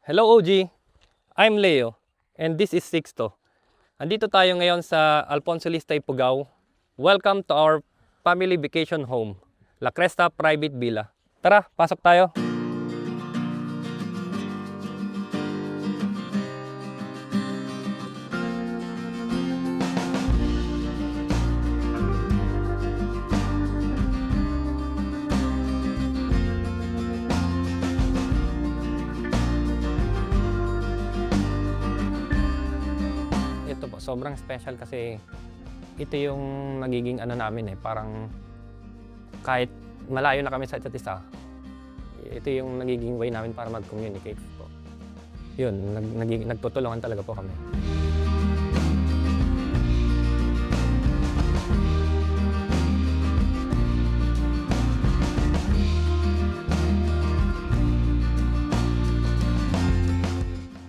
Hello OG, I'm Leo and this is Sixto. Andito tayo ngayon sa Alfonso Listay, Pugao. Welcome to our family vacation home, La Cresta Private Villa. Tara, pasok tayo. Ito po, sobrang special kasi ito yung nagiging ano namin parang kahit malayo na kami sa isa't isa, ito yung nagiging way namin para mag-communicate po. Yun, nagtutulungan talaga po kami.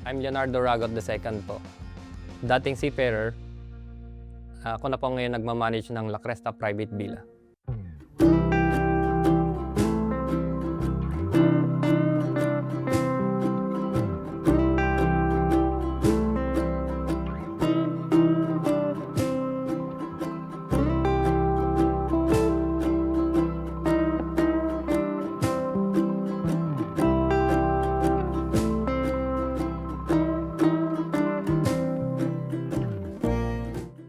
I'm Leonardo Ragot II po. Dating seafarer, ako na po ngayon nagmamanage ng La Cresta Private Villa.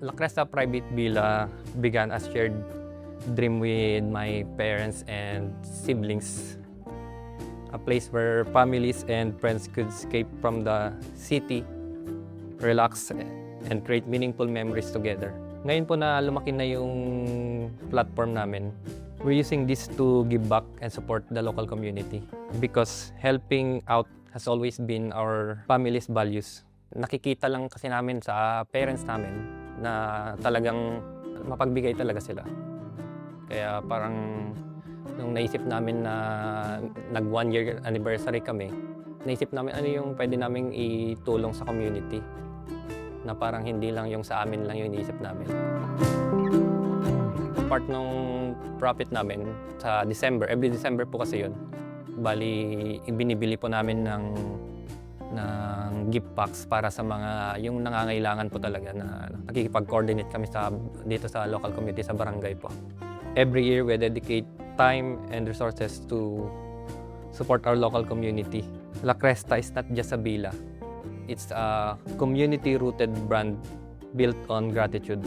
La Cresta Private Villa began as shared dream with my parents and siblings. A place where families and friends could escape from the city, relax, and create meaningful memories together. Ngayon po na lumaki na yung platform namin, we're using this to give back and support the local community because helping out has always been our family's values. Nakikita lang kasi namin sa parents namin na talagang mapagbigay talaga sila. Kaya parang nung naisip namin na nag 1 year anniversary kami, naisip namin ano yung pwede naming itulong sa community na parang hindi lang yung sa amin lang yung iniisip namin. Part ng profit namin sa December, every December po kasi yun, bali ibinibili po namin ng gift packs para sa mga yung nangangailangan po talaga na nakikipag-coordinate kami dito sa local community sa barangay po. Every year we dedicate time and resources to support our local community. La Cresta is not just a villa. It's a community-rooted brand built on gratitude.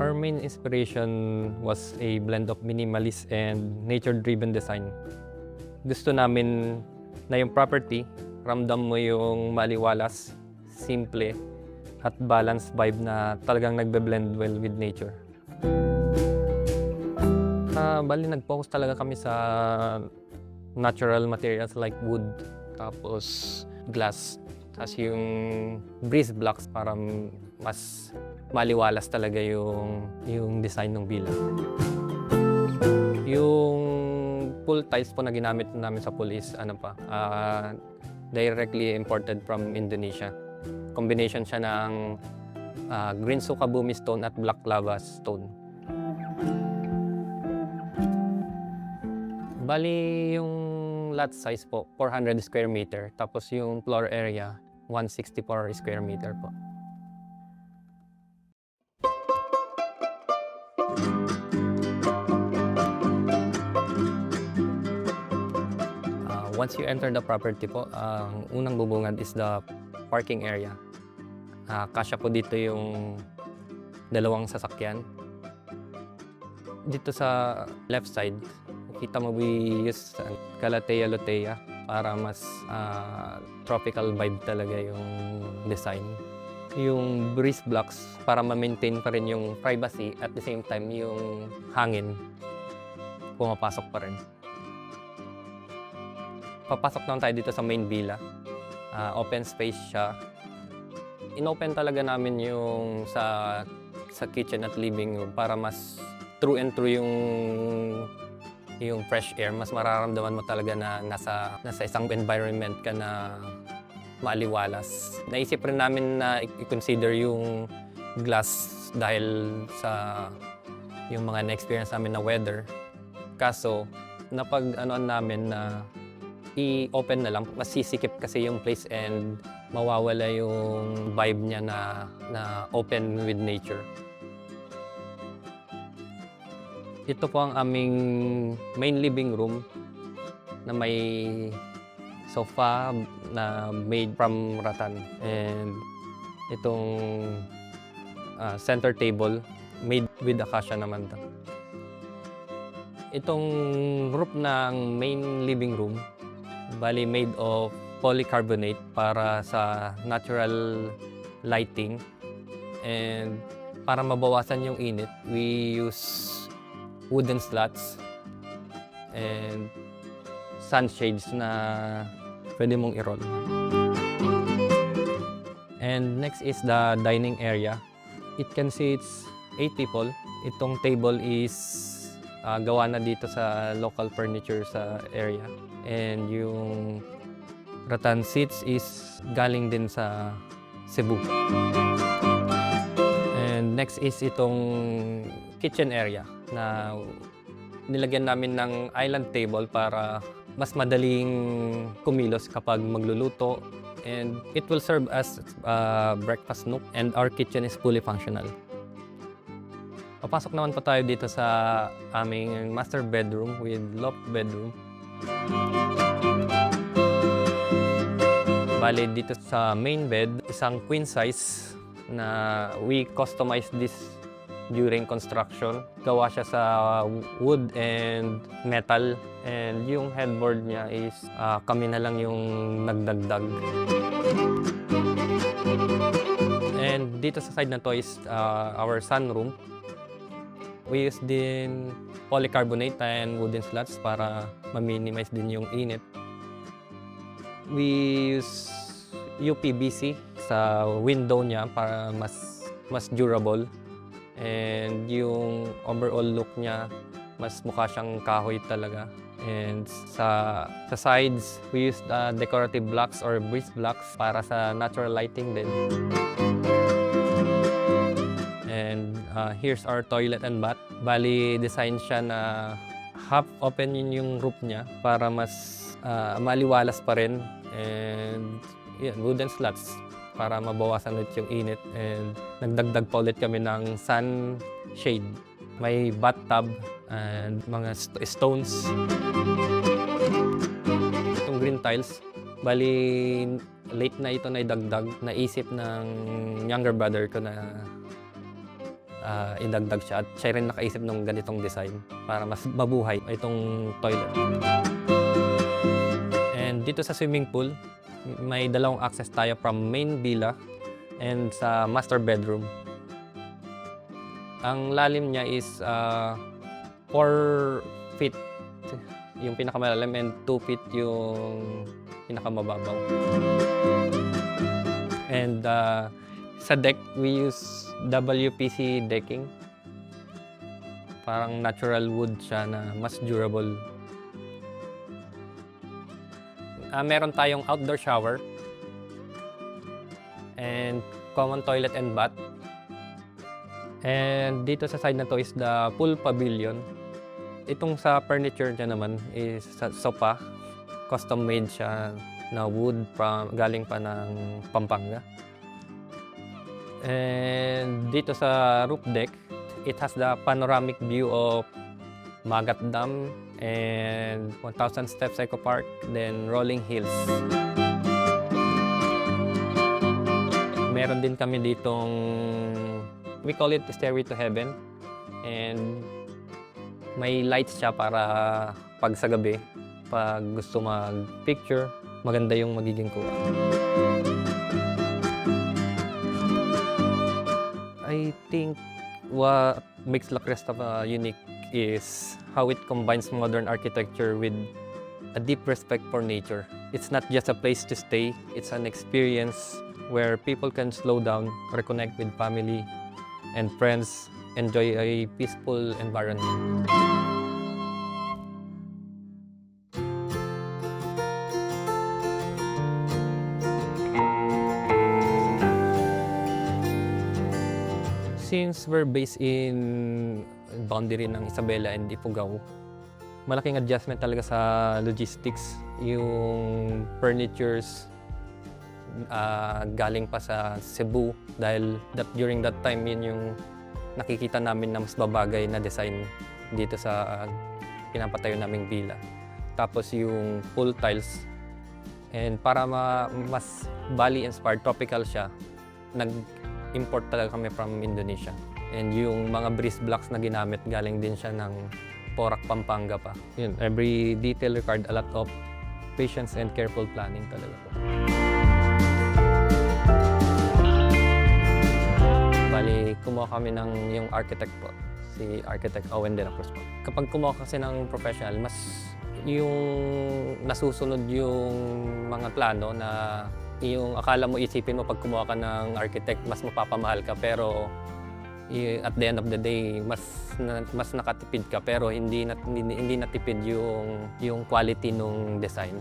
Our main inspiration was a blend of minimalist and nature-driven design. Gusto namin na yung property, ramdam mo yung maliwalas, simple, at balanced vibe na talagang nagbe-blend well with nature. Bali, nag-focus talaga kami sa natural materials like wood, tapos glass, tapos yung breeze blocks para mas maliwalas talaga yung design ng villa. Yung pool tiles po na ginamit namin sa pool is directly imported from Indonesia. Combination siya ng green Sukabumi stone at black lava stone. Bali, yung lot size po, 400 square meter. Tapos yung floor area, 164 square meter po. Once you enter the property po, ang unang bubungad is the parking area. Kasya po dito yung dalawang sasakyan. Dito sa left side, kita mo we use Calathea Lutea para mas tropical vibe talaga yung design. Yung breeze blocks para ma-maintain pa rin yung privacy at the same time yung hangin pumapasok pa rin. Papasok naman tayo dito sa main villa. Open space siya. Inopen talaga namin yung sa kitchen at living room para mas true and true yung fresh air. Mas mararamdaman mo talaga na nasa isang environment ka na maaliwalas. Naisip rin namin na i-consider yung glass dahil sa yung mga na-experience namin na weather. Kaso, napag-anoan namin na i-open na lang. Masisikip kasi yung place and mawawala yung vibe niya na open with nature. Ito po ang aming main living room na may sofa na made from rattan. And itong center table made with acacia naman to. Itong roof ng main living room, bali made of polycarbonate para sa natural lighting. And para mabawasan yung init, we use wooden slats and sunshades na pwede mong i-roll. And next is the dining area. It can seats 8 people. Itong table is gawa na dito sa local furniture sa area. And yung rattan seats is galing din sa Cebu. And next is itong kitchen area na nilagyan namin ng island table para mas madaling kumilos kapag magluluto. And it will serve as a breakfast nook, and our kitchen is fully functional. Papasok naman po tayo dito sa aming master bedroom with loft bedroom. Bale, dito sa main bed, isang queen size na we customized this during construction. Gawa siya sa wood and metal, and yung headboard niya is kami na lang yung nagdagdag. And dito sa side na to is our sunroom. We use din polycarbonate and wooden slats para ma-minimize din yung init. We use UPVC sa window niya para mas durable. And yung overall look niya, mas mukha siyang kahoy talaga. And sa sides, we use decorative blocks or breeze blocks para sa natural lighting din. And here's our toilet and bath. Bali, design siya na half open yung roof niya para mas maliwalas pa rin. And wooden slats para mabawasan ulit yung init. And nagdagdag pa ulit kami ng sunshade. May bathtub and mga stones. Itong green tiles, bali late na ito na idagdag. Naisip ng younger brother ko na idagdag siya, at siya rin nakaisip ng ganitong design para mas mabuhay itong toilet. And dito sa swimming pool, may dalawang access tayo from main villa and sa master bedroom. Ang lalim niya is 4 feet yung pinakamalalim and 2 feet yung pinakamababaw. And sa deck, we use WPC decking. Parang natural wood siya na mas durable. Meron tayong outdoor shower and common toilet and bath. And dito sa side na to is the pool pavilion. Itong sa furniture niya naman is sofa. Custom made siya na wood galing pa ng Pampanga. And dito sa roof deck, it has the panoramic view of Magat Dam and 1,000 Steps Eco Park, then Rolling Hills. Meron din kami ditong, we call it Stairway to Heaven. And may lights siya para pag sa gabi, pag gusto mag-picture, maganda yung magiging kuha. I think what makes La Cresta unique is how it combines modern architecture with a deep respect for nature. It's not just a place to stay, it's an experience where people can slow down, reconnect with family and friends, enjoy a peaceful environment. Since we're based in boundary ng Isabela and Ifugao. Malaking adjustment talaga sa logistics. Yung furnitures galing pa sa Cebu dahil during that time yun yung nakikita namin na mas babagay na design dito sa pinapatayo naming villa. Tapos yung full tiles, and para mas Bali-inspired, tropical siya, nag-import talaga kami from Indonesia. And yung mga breeze blocks na ginamit, galing din siya ng Porac, Pampanga pa. Yun, every detail required a lot of patience and careful planning talaga po. Bali, kumuha kami ng yung architect po, si Architect Owen de la Cruz po. Kapag kumuha kasi ng professional, mas yung nasusunod yung mga plano na yung akala mo isipin mo pag kumuha ka ng architect, mas mapapamahal ka, pero at the end of the day, mas nakatipid ka, pero hindi natipid yung quality ng design.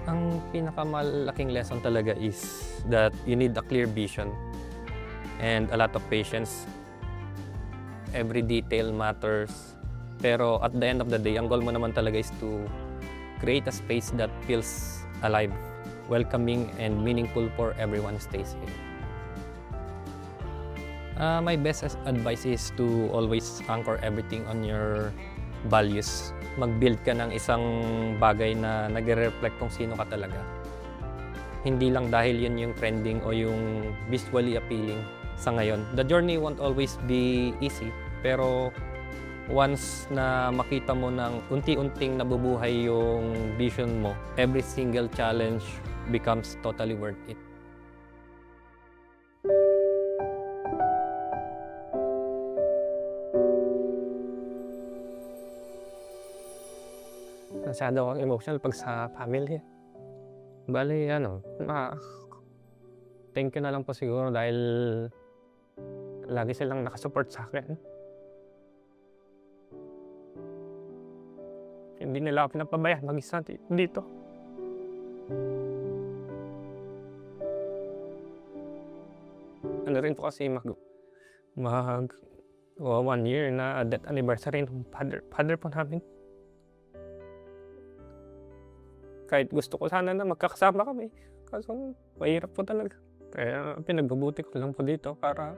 Ang pinakamalaking lesson talaga is that you need a clear vision and a lot of patience. Every detail matters. Pero at the end of the day, ang goal mo naman talaga is to create a space that feels alive, welcoming, and meaningful for everyone who stays here. My best advice is to always anchor everything on your values. Mag-build ka ng isang bagay na nagre-reflect kung sino ka talaga. Hindi lang dahil yun yung trending o yung visually appealing sa ngayon. The journey won't always be easy, pero once na makita mo ng unti-unting nabubuhay yung vision mo, every single challenge becomes totally worth it. Masyado akong emotional pag sa family. Bali, thank you na lang po siguro dahil lagi silang nakasupport sa akin. Hindi nila ako pinapabayaan mag-isa dito. Ano rin po kasi mag 1 year na death anniversary ng father po namin. Kahit gusto ko sana na magkakasama kami, kaso mahirap po talaga. Kaya pinagbubuti ko lang po dito para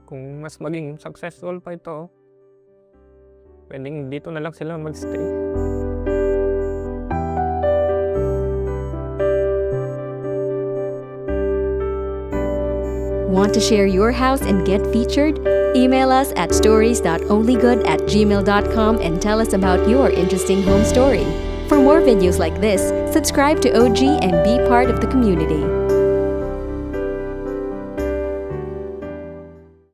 kung mas maging successful pa ito, pwedeng dito na lang sila magstay. Want to share your house and get featured? Email us at stories.onlygood@gmail.com and tell us about your interesting home story. For more videos like this, subscribe to OG and be part of the community.